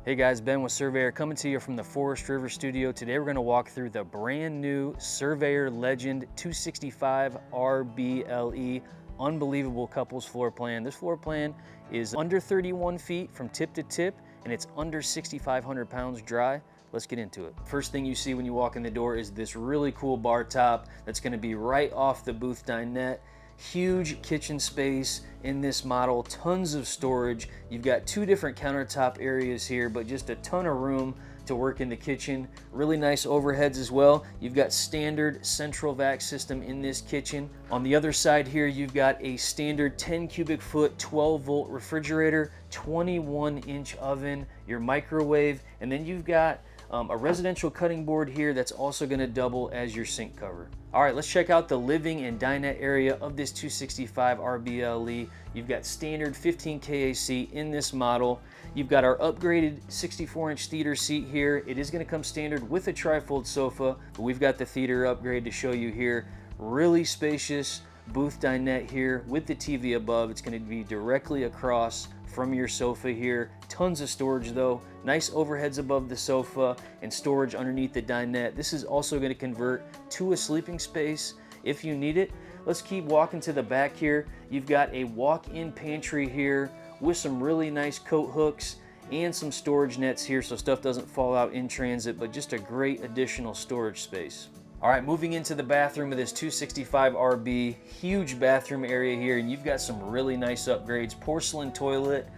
Hey guys, Ben with Surveyor coming to you from the Forest River studio. Today we're going to walk through the brand new Surveyor Legend 265 RBLE. Unbelievable couples floor plan. This floor plan is under 31 feet from tip to tip and it's under 6,500 pounds dry. Let's get into it. First thing you see when you walk in the door is this really cool bar top that's going to be right off the booth dinette. Huge kitchen space in this model, tons of storage. You've got two different countertop areas here, but just a ton of room to work in the kitchen. Really nice overheads as well. You've got standard central vac system in this kitchen. On the other side here, you've got a standard 10 cubic foot, 12 volt refrigerator, 21 inch oven, your microwave, and then you've got a residential cutting board here that's also going to double as your sink cover. All right, let's check out the living and dinette area of this 265 RBLE. You've got standard 15 KAC in this model. You've got our upgraded 64-inch theater seat here. It is going to come standard with a trifold sofa, but we've got the theater upgrade to show you here. Really spacious booth dinette here with the TV above. It's going to be directly across from your sofa here. Tons of storage though. Nice overheads above the sofa and storage underneath the dinette. This is also going to convert to a sleeping space if you need it. Let's keep walking to the back here. You've got a walk-in pantry here with some really nice coat hooks and some storage nets here so stuff doesn't fall out in transit, but just a great additional storage space. All right, moving into the bathroom of this 265 RB, huge bathroom area here, and you've got some really nice upgrades. Porcelain toilet,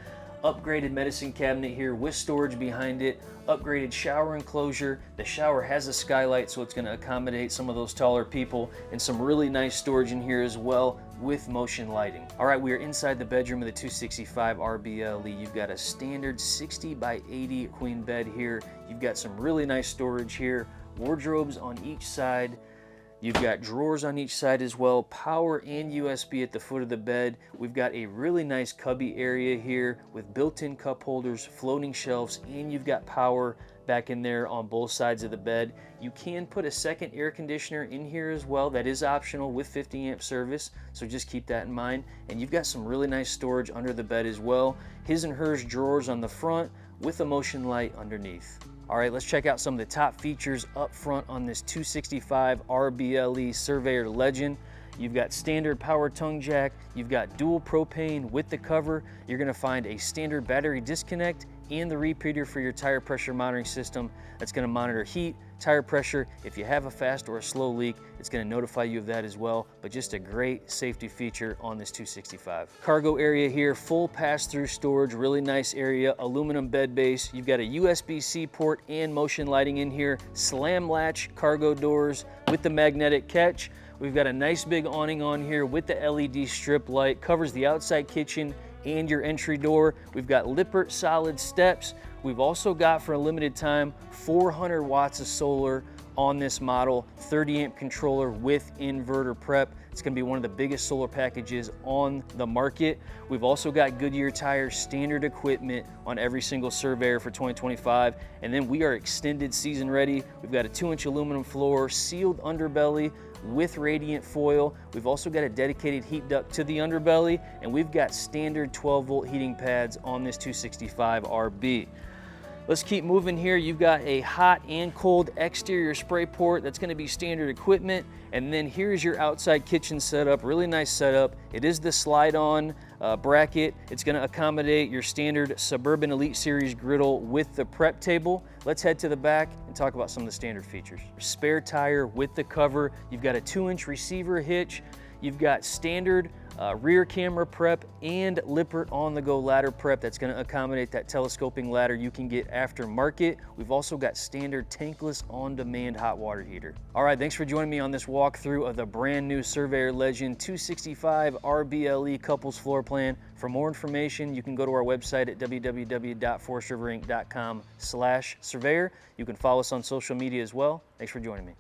upgraded medicine cabinet here with storage behind it, upgraded shower enclosure. The shower has a skylight, so it's going to accommodate some of those taller people, and some really nice storage in here as well with motion lighting. All right, we are inside the bedroom of the 265 RBLE. You've got a standard 60 by 80 queen bed here. You've got some really nice storage here. Wardrobes on each side. You've got drawers on each side as well, power and USB at the foot of the bed. We've got a really nice cubby area here with built-in cup holders, floating shelves, and you've got power back in there on both sides of the bed. You can put a second air conditioner in here as well. That is optional with 50 amp service, so just keep that in mind. And you've got some really nice storage under the bed as well. His and hers drawers on the front with a motion light underneath. All right, let's check out some of the top features up front on this 265 RBLE Surveyor Legend. You've got standard power tongue jack, you've got dual propane with the cover, you're gonna find a standard battery disconnect and the repeater for your tire pressure monitoring system that's gonna monitor heat, tire pressure. If you have a fast or a slow leak, it's gonna notify you of that as well, but just a great safety feature on this 265. Cargo area here, full pass-through storage, really nice area, aluminum bed base. You've got a USB-C port and motion lighting in here, slam latch cargo doors with the magnetic catch. We've got a nice big awning on here with the LED strip light, covers the outside kitchen and your entry door. We've got Lippert solid steps. We've also got, for a limited time, 400 watts of solar on this model, 30 amp controller with inverter prep. It's gonna be one of the biggest solar packages on the market. We've also got Goodyear tires, standard equipment on every single Surveyor for 2025. And then we are extended season ready. We've got a 2-inch aluminum floor, sealed underbelly with radiant foil. We've also got a dedicated heat duct to the underbelly, and we've got standard 12 volt heating pads on this 265 RB. Let's keep moving here. You've got a hot and cold exterior spray port that's going to be standard equipment. And then here's your outside kitchen setup. Really nice setup. It is the slide-on bracket. It's going to accommodate your standard Suburban Elite Series griddle with the prep table. Let's head to the back and talk about some of the standard features. Spare tire with the cover. You've got a 2-inch receiver hitch. You've got standard rear camera prep and Lippert on-the-go ladder prep that's going to accommodate that telescoping ladder you can get aftermarket. We've also got standard tankless on-demand hot water heater. All right, thanks for joining me on this walkthrough of the brand new Surveyor Legend 265 RBLE couples floor plan. For more information, you can go to our website at www.forestriverinc.com/surveyor. You can follow us on social media as well. Thanks for joining me.